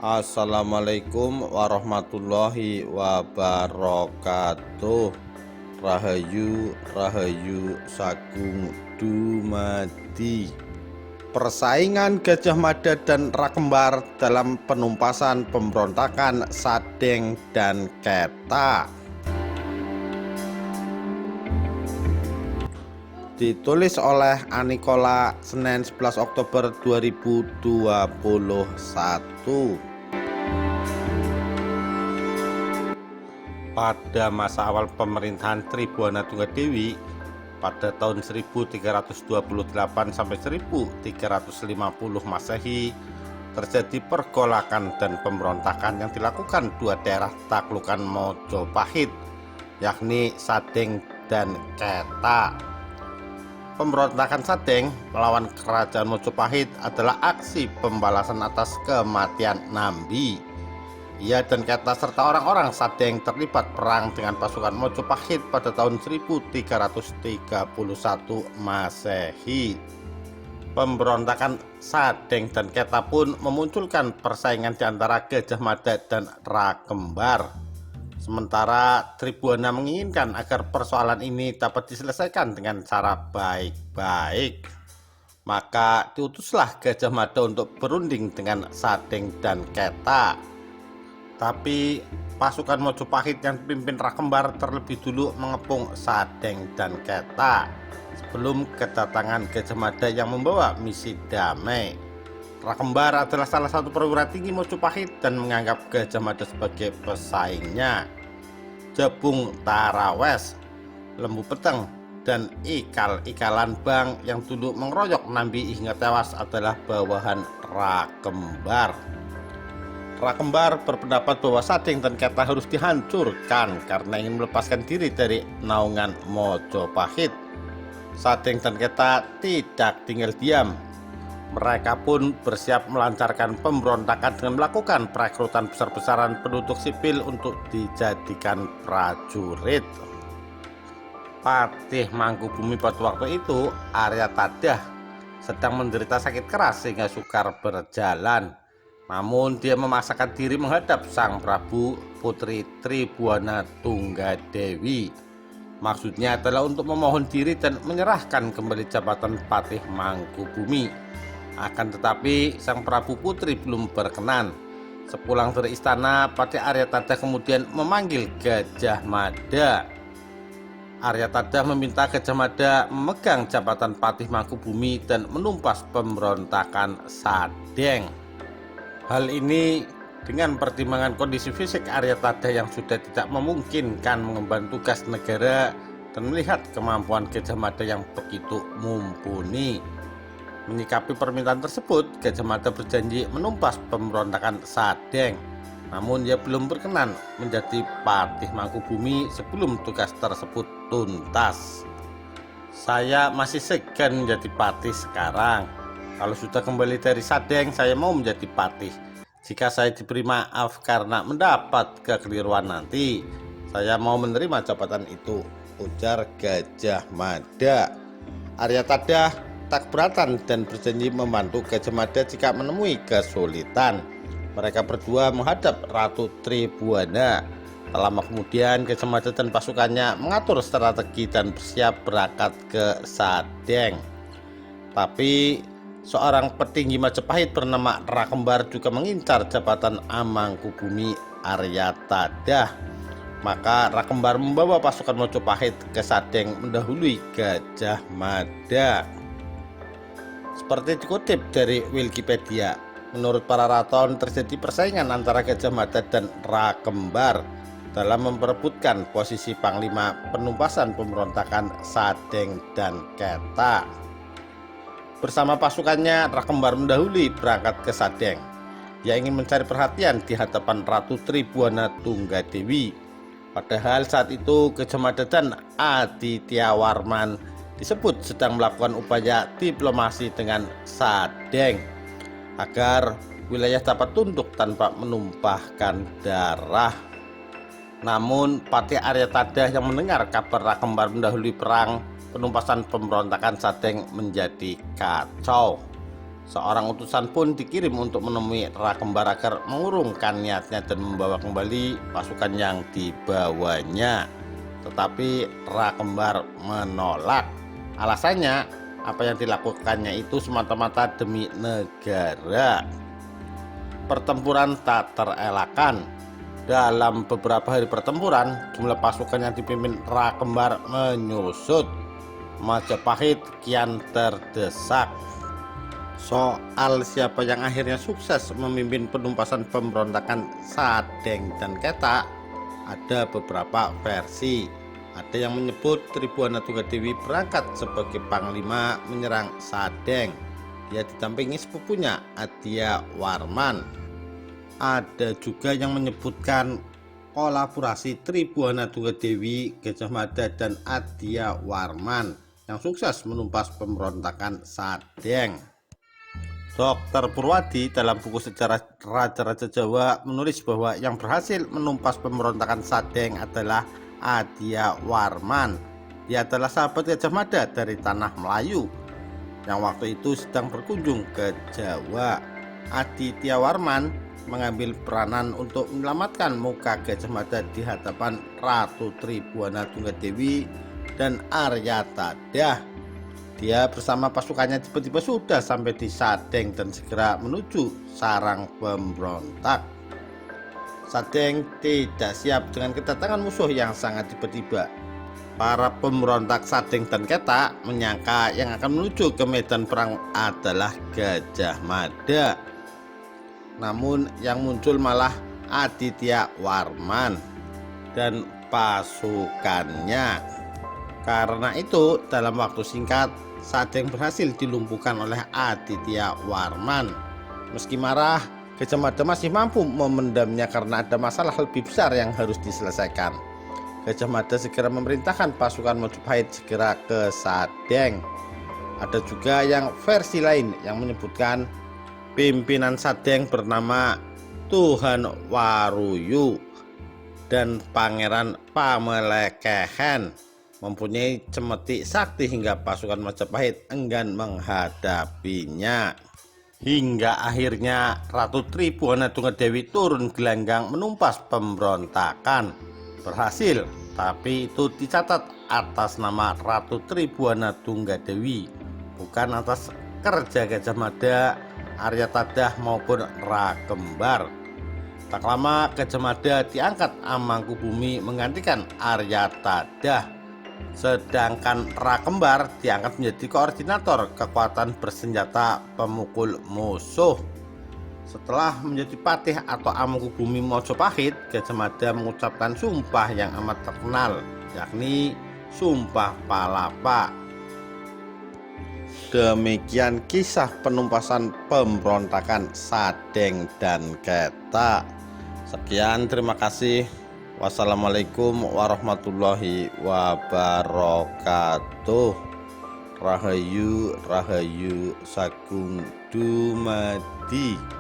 Assalamualaikum warahmatullahi wabarakatuh. Rahayu Rahayu Sagung Dumadi. Persaingan Gajah Mada dan Rakembar dalam penumpasan pemberontakan Sadeng dan Keta. Ditulis oleh Anikola, Senin 11 Oktober 2021. Pada masa awal pemerintahan Tribuana Tunggadewi pada tahun 1328 sampai 1350 Masehi terjadi pergolakan dan pemberontakan yang dilakukan dua daerah taklukan Mojopahit, yakni Sadeng dan Keta. Pemberontakan Sadeng melawan kerajaan Mojopahit adalah aksi pembalasan atas kematian Nambi. Ia dan Keta serta orang-orang Sadeng terlibat perang dengan pasukan Mojopahit pada tahun 1331 Masehi. Pemberontakan Sadeng dan Keta pun memunculkan persaingan di antara Gajah Mada dan Rakembar. Sementara Tribuana menginginkan agar persoalan ini dapat diselesaikan dengan cara baik-baik, maka diutuslah Gajah Mada untuk berunding dengan Sadeng dan Keta. Tapi pasukan Mojopahit yang dipimpin Rakembar terlebih dulu mengepung Sadeng dan Keta sebelum kedatangan Gajah Mada yang membawa misi damai. Rakembar adalah salah satu perwira tinggi Mojopahit dan menganggap Gajah Mada sebagai pesaingnya. Jabung Tarawes, Lembu Peteng, dan ikal-ikalan Bang yang dulu mengeroyok Nambi hingga tewas adalah bawahan Rakembar. Rakembar berpendapat bahwa Sadeng dan Keta harus dihancurkan karena ingin melepaskan diri dari naungan Mojopahit. Sadeng dan Keta tidak tinggal diam. Mereka pun bersiap melancarkan pemberontakan dengan melakukan perekrutan besar-besaran penduduk sipil untuk dijadikan prajurit. Patih Mangkubumi pada waktu itu, Arya Tadah, sedang menderita sakit keras sehingga sukar berjalan. Namun dia memaksakan diri menghadap Sang Prabu Putri Tribuana Tunggadewi. Maksudnya adalah untuk memohon diri dan menyerahkan kembali jabatan Patih Mangkubumi. Akan tetapi Sang Prabu Putri belum berkenan. Sepulang dari istana, Patih Arya Tadah kemudian memanggil Gajah Mada. Arya Tadah meminta Gajah Mada memegang jabatan Patih Mangkubumi dan menumpas pemberontakan Sadeng. Hal ini dengan pertimbangan kondisi fisik Arya Tadah yang sudah tidak memungkinkan mengemban tugas negara dan melihat kemampuan Gajah Mada yang begitu mumpuni. Menyikapi permintaan tersebut, Gajah Mada berjanji menumpas pemberontakan Sadeng. Namun ia belum berkenan menjadi Patih Mangkubumi sebelum tugas tersebut tuntas. Saya masih segan menjadi patih sekarang. Kalau sudah kembali dari Sadeng, saya mau menjadi patih. Jika saya diberi maaf karena mendapat kekeliruan nanti, saya mau menerima jabatan itu, ujar Gajah Mada. Arya Tadah tak keberatan dan berjanji membantu Gajah Mada jika menemui kesulitan. Mereka berdua menghadap Ratu Tribuana. Tak lama kemudian Gajah Mada dan pasukannya mengatur strategi dan bersiap berangkat ke Sadeng. Tapi seorang petinggi Majapahit bernama Rakembar juga mengincar jabatan Amangkubumi Arya Tadah. Maka Rakembar membawa pasukan Mojopahit ke Sadeng mendahului Gajah Mada. Seperti dikutip dari Wikipedia, menurut para raton terjadi persaingan antara Gajah Mada dan Rakembar dalam memperebutkan posisi panglima penumpasan pemberontakan Sadeng dan Keta. Bersama pasukannya, Rakembar mendahului berangkat ke Sadeng. Ia ingin mencari perhatian di hadapan Ratu Tribuana Tunggadewi. Padahal saat itu Gajah Mada dan Aditya Warman disebut sedang melakukan upaya diplomasi dengan Sadeng agar wilayah dapat tunduk tanpa menumpahkan darah. Namun Patih Arya Tadah yang mendengar kabar Rakembar mendahului perang penumpasan pemberontakan Sadeng menjadi kacau. Seorang utusan pun dikirim untuk menemui Rakembar agar mengurungkan niatnya dan membawa kembali pasukan yang dibawanya. Tetapi Rakembar menolak. Alasannya, apa yang dilakukannya itu semata-mata demi negara. Pertempuran tak terelakkan. Dalam beberapa hari pertempuran, jumlah pasukan yang dipimpin Rakembar menyusut. Majapahit kian terdesak. Soal siapa yang akhirnya sukses memimpin penumpasan pemberontakan Sadeng dan Ketak, ada beberapa versi. Ada yang menyebut Tribuana Tunggadewi berangkat sebagai panglima menyerang Sadeng. Dia didampingi sepupunya Adya Warman. Ada juga yang menyebutkan kolaborasi Tribuana Tunggadewi, Gajah Mada, dan Adya Warman yang sukses menumpas pemberontakan Sadeng. Dr. Purwadi dalam buku sejarah Raja-Raja Jawa menulis bahwa yang berhasil menumpas pemberontakan Sadeng adalah Adya Warman. Dia adalah sahabat Gajah Mada dari tanah Melayu yang waktu itu sedang berkunjung ke Jawa. Aditya Warman mengambil peranan untuk menyelamatkan muka Gajah Mada di hadapan Ratu Tribuana Tunggadewi dan Aryatadah. Dia bersama pasukannya tiba-tiba sudah sampai di Sadeng dan segera menuju sarang pemberontak. Sadeng tidak siap dengan kedatangan musuh yang sangat tiba-tiba. Para pemberontak Sadeng dan Ketak menyangka yang akan menuju ke medan perang adalah Gajah Mada. Namun yang muncul malah Aditya Warman dan pasukannya. Karena itu dalam waktu singkat Sadeng berhasil dilumpuhkan oleh Aditya Warman. Meski marah, Gajah Mada masih mampu memendamnya karena ada masalah lebih besar yang harus diselesaikan. Gajah Mada segera memerintahkan pasukan Majapahit segera ke Sadeng. Ada juga yang versi lain yang menyebutkan pimpinan Sadeng bernama Tuhan Waruyu dan Pangeran Pamelekehen mempunyai cemeti sakti hingga pasukan Majapahit enggan menghadapinya. Hingga akhirnya Ratu Tribuana Tunggadewi turun gelanggang menumpas pemberontakan. Berhasil, tapi itu dicatat atas nama Ratu Tribuana Tunggadewi, bukan atas kerja Gajah Mada, Aryatadah maupun Rakembar. Tak lama Gajah Mada diangkat Amangkubumi menggantikan Aryatadah. Sedangkan Rakembar diangkat menjadi koordinator kekuatan bersenjata pemukul musuh. Setelah menjadi patih atau Amangkubumi Majapahit, Gajah Mada mengucapkan sumpah yang amat terkenal, yakni Sumpah Palapa. Demikian kisah penumpasan pemberontakan Sadeng dan Ketak. Sekian, terima kasih. Wassalamualaikum warahmatullahi wabarakatuh. Rahayu Rahayu Sagung Dumadi.